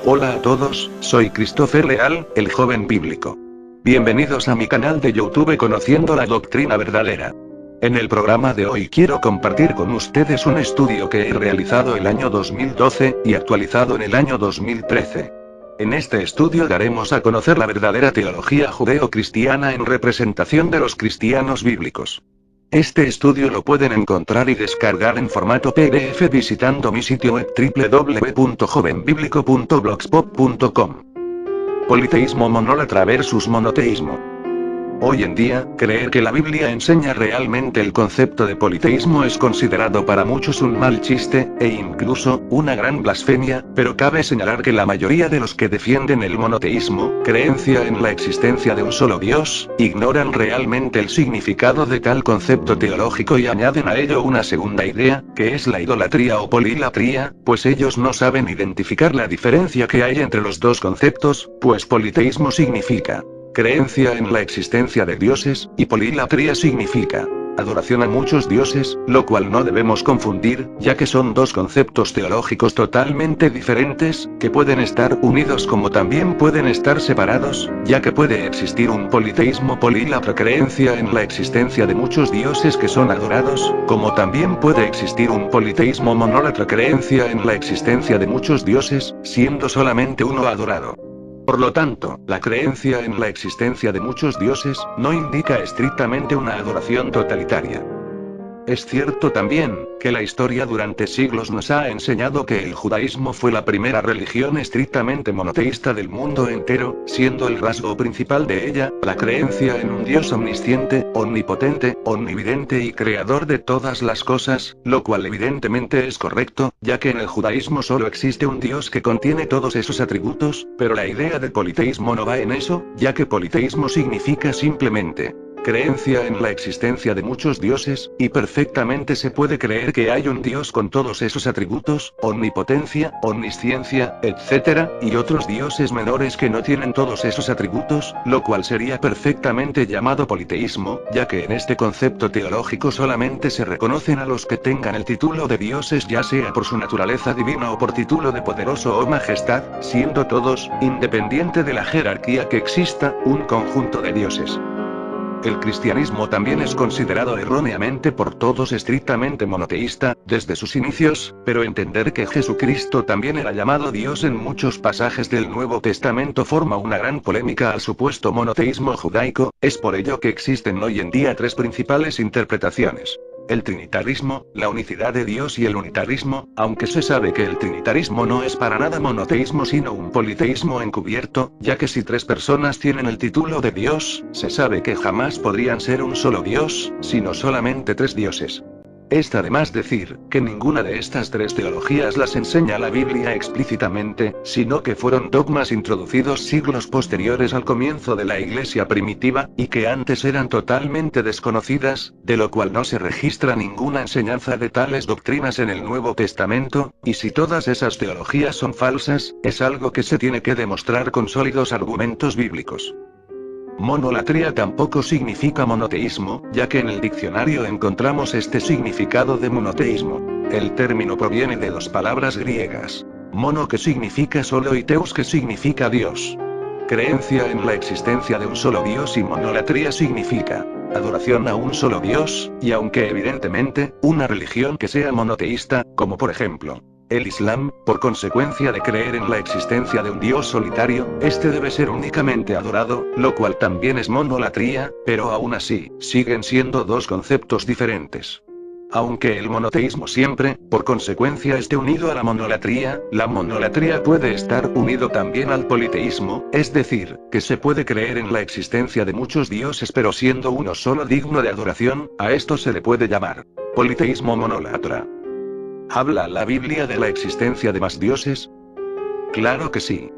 Hola a todos, soy Christopher Leal, el joven bíblico. Bienvenidos a mi canal de YouTube Conociendo la Doctrina Verdadera. En el programa de hoy quiero compartir con ustedes un estudio que he realizado el año 2012, y actualizado en el año 2013. En este estudio daremos a conocer la verdadera teología judeo-cristiana en representación de los cristianos bíblicos. Este estudio lo pueden encontrar y descargar en formato PDF visitando mi sitio web www.jovenbiblico.blogspot.com. Politeísmo monólatra versus monoteísmo. Hoy en día, creer que la Biblia enseña realmente el concepto de politeísmo es considerado para muchos un mal chiste, e incluso, una gran blasfemia, pero cabe señalar que la mayoría de los que defienden el monoteísmo, creencia en la existencia de un solo Dios, ignoran realmente el significado de tal concepto teológico y añaden a ello una segunda idea, que es la idolatría o polilatría, pues ellos no saben identificar la diferencia que hay entre los dos conceptos, pues politeísmo significa creencia en la existencia de dioses, y polilatría significa adoración a muchos dioses, lo cual no debemos confundir, ya que son dos conceptos teológicos totalmente diferentes, que pueden estar unidos como también pueden estar separados, ya que puede existir un politeísmo polílatra, creencia en la existencia de muchos dioses que son adorados, como también puede existir un politeísmo monólatra, creencia en la existencia de muchos dioses, siendo solamente uno adorado. Por lo tanto, la creencia en la existencia de muchos dioses, no indica estrictamente una adoración totalitaria. Es cierto también, que la historia durante siglos nos ha enseñado que el judaísmo fue la primera religión estrictamente monoteísta del mundo entero, siendo el rasgo principal de ella, la creencia en un Dios omnisciente, omnipotente, omnividente y creador de todas las cosas, lo cual evidentemente es correcto, ya que en el judaísmo solo existe un Dios que contiene todos esos atributos, pero la idea de politeísmo no va en eso, ya que politeísmo significa simplemente creencia en la existencia de muchos dioses, y perfectamente se puede creer que hay un Dios con todos esos atributos, omnipotencia, omnisciencia, etc., y otros dioses menores que no tienen todos esos atributos, lo cual sería perfectamente llamado politeísmo, ya que en este concepto teológico solamente se reconocen a los que tengan el título de dioses, ya sea por su naturaleza divina o por título de poderoso o majestad, siendo todos, independiente de la jerarquía que exista, un conjunto de dioses. El cristianismo también es considerado erróneamente por todos estrictamente monoteísta, desde sus inicios, pero entender que Jesucristo también era llamado Dios en muchos pasajes del Nuevo Testamento forma una gran polémica al supuesto monoteísmo judaico, es por ello que existen hoy en día tres principales interpretaciones: el trinitarismo, la unicidad de Dios y el unitarismo, aunque se sabe que el trinitarismo no es para nada monoteísmo sino un politeísmo encubierto, ya que si tres personas tienen el título de Dios, se sabe que jamás podrían ser un solo Dios, sino solamente tres dioses. Está de más decir, que ninguna de estas tres teologías las enseña la Biblia explícitamente, sino que fueron dogmas introducidos siglos posteriores al comienzo de la Iglesia primitiva, y que antes eran totalmente desconocidas, de lo cual no se registra ninguna enseñanza de tales doctrinas en el Nuevo Testamento, y si todas esas teologías son falsas, es algo que se tiene que demostrar con sólidos argumentos bíblicos. Monolatría tampoco significa monoteísmo, ya que en el diccionario encontramos este significado de monoteísmo. El término proviene de dos palabras griegas: mono, que significa solo, y teus, que significa Dios. Creencia en la existencia de un solo Dios, y monolatría significa adoración a un solo Dios, y aunque evidentemente, una religión que sea monoteísta, como por ejemplo el Islam, por consecuencia de creer en la existencia de un Dios solitario, este debe ser únicamente adorado, lo cual también es monolatría, pero aún así, siguen siendo dos conceptos diferentes. Aunque el monoteísmo siempre, por consecuencia, esté unido a la monolatría puede estar unido también al politeísmo, es decir, que se puede creer en la existencia de muchos dioses pero siendo uno solo digno de adoración, a esto se le puede llamar politeísmo monólatra. ¿Habla la Biblia de la existencia de más dioses? Claro que sí.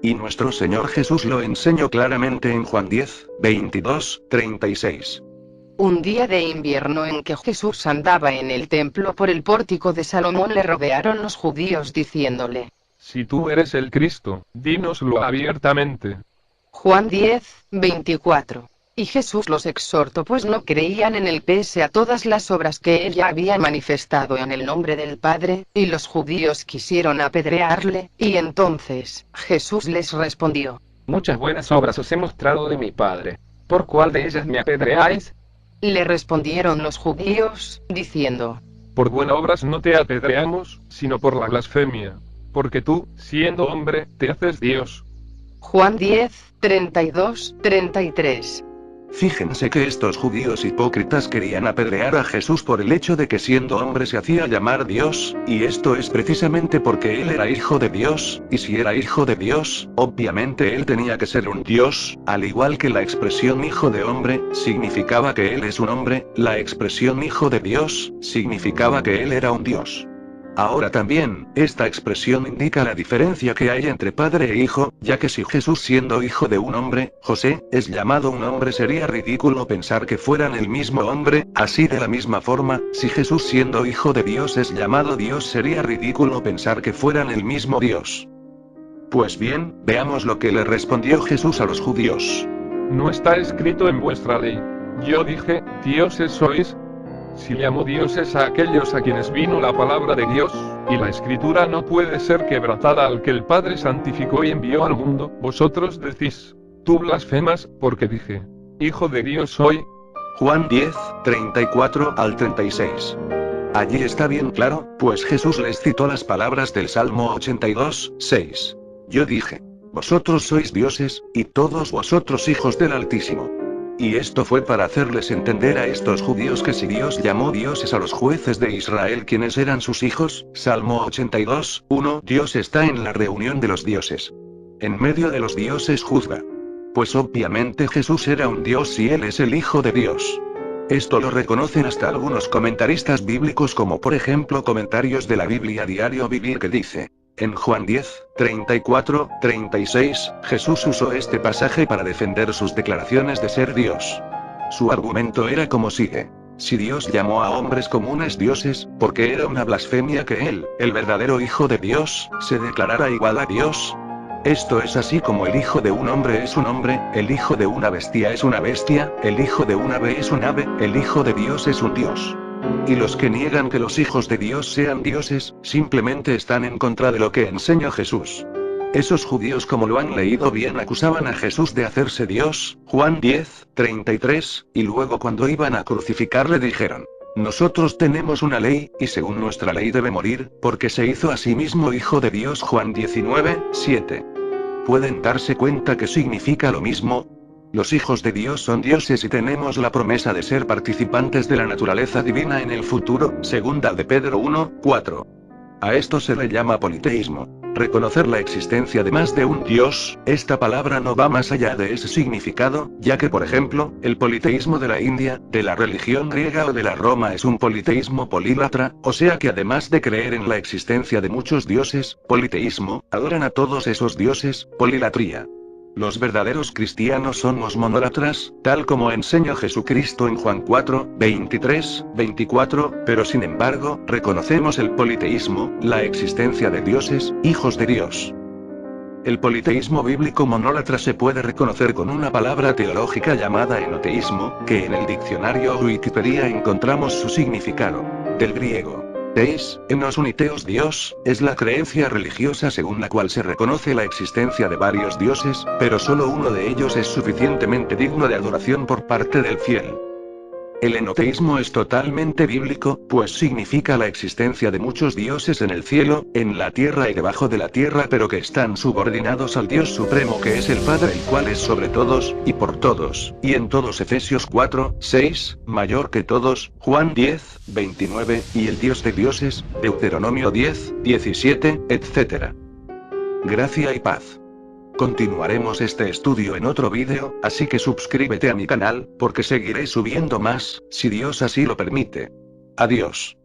Y nuestro Señor Jesús lo enseñó claramente en Juan 10, 22, 36. Un día de invierno en que Jesús andaba en el templo por el pórtico de Salomón, le rodearon los judíos diciéndole: Si tú eres el Cristo, dínoslo abiertamente. Juan 10, 24. Y Jesús los exhortó pues no creían en él pese a todas las obras que él ya había manifestado en el nombre del Padre, y los judíos quisieron apedrearle, y entonces, Jesús les respondió: Muchas buenas obras os he mostrado de mi Padre. ¿Por cuál de ellas me apedreáis? Le respondieron los judíos, diciendo: Por buenas obras no te apedreamos, sino por la blasfemia. Porque tú, siendo hombre, te haces Dios. Juan 10, 32, 33. Fíjense que estos judíos hipócritas querían apedrear a Jesús por el hecho de que siendo hombre se hacía llamar Dios, y esto es precisamente porque él era hijo de Dios, y si era hijo de Dios, obviamente él tenía que ser un Dios, al igual que la expresión hijo de hombre, significaba que él es un hombre, la expresión hijo de Dios, significaba que él era un Dios. Ahora también, esta expresión indica la diferencia que hay entre padre e hijo, ya que si Jesús siendo hijo de un hombre, José, es llamado un hombre sería ridículo pensar que fueran el mismo hombre, así de la misma forma, si Jesús siendo hijo de Dios es llamado Dios sería ridículo pensar que fueran el mismo Dios. Pues bien, veamos lo que le respondió Jesús a los judíos. No está escrito en vuestra ley. Yo dije, dioses sois. Si llamo dioses a aquellos a quienes vino la palabra de Dios, y la escritura no puede ser quebrantada al que el Padre santificó y envió al mundo, vosotros decís, tú blasfemas, porque dije, hijo de Dios soy. Juan 10, 34 al 36. Allí está bien claro, pues Jesús les citó las palabras del Salmo 82, 6. Yo dije, vosotros sois dioses, y todos vosotros hijos del Altísimo. Y esto fue para hacerles entender a estos judíos que si Dios llamó dioses a los jueces de Israel quienes eran sus hijos, Salmo 82, 1, Dios está en la reunión de los dioses. En medio de los dioses juzga. Pues obviamente Jesús era un Dios y él es el Hijo de Dios. Esto lo reconocen hasta algunos comentaristas bíblicos como por ejemplo Comentarios de la Biblia Diario Vivir que dice. En Juan 10, 34, 36, Jesús usó este pasaje para defender sus declaraciones de ser Dios. Su argumento era como sigue. Si Dios llamó a hombres comunes dioses, porque era una blasfemia que él, el verdadero Hijo de Dios, se declarara igual a Dios. Esto es así como el hijo de un hombre es un hombre, el hijo de una bestia es una bestia, el hijo de un ave es un ave, el hijo de Dios es un Dios. Y los que niegan que los hijos de Dios sean dioses, simplemente están en contra de lo que enseñó Jesús. Esos judíos como lo han leído bien acusaban a Jesús de hacerse Dios, Juan 10, 33, y luego cuando iban a crucificarle dijeron, nosotros tenemos una ley, y según nuestra ley debe morir, porque se hizo a sí mismo hijo de Dios Juan 19, 7. ¿Pueden darse cuenta que significa lo mismo? Los hijos de Dios son dioses y tenemos la promesa de ser participantes de la naturaleza divina en el futuro, segunda de Pedro 1, 4. A esto se le llama politeísmo. Reconocer la existencia de más de un Dios, esta palabra no va más allá de ese significado, ya que por ejemplo, el politeísmo de la India, de la religión griega o de la Roma es un politeísmo polílatra, o sea que además de creer en la existencia de muchos dioses, politeísmo, adoran a todos esos dioses, polilatría. Los verdaderos cristianos somos monólatras, tal como enseñó Jesucristo en Juan 4, 23, 24, pero sin embargo, reconocemos el politeísmo, la existencia de dioses, hijos de Dios. El politeísmo bíblico monólatra se puede reconocer con una palabra teológica llamada enoteísmo, que en el diccionario Wikipedia encontramos su significado. Del griego. Teis, enos uniteos Dios, es la creencia religiosa según la cual se reconoce la existencia de varios dioses, pero solo uno de ellos es suficientemente digno de adoración por parte del fiel. El enoteísmo es totalmente bíblico, pues significa la existencia de muchos dioses en el cielo, en la tierra y debajo de la tierra, pero que están subordinados al Dios supremo que es el Padre, el cual es sobre todos, y por todos, y en todos. Efesios 4, 6, mayor que todos, Juan 10, 29, y el Dios de dioses, Deuteronomio 10, 17, etc. Gracia y paz. Continuaremos este estudio en otro vídeo, así que suscríbete a mi canal, porque seguiré subiendo más, si Dios así lo permite. Adiós.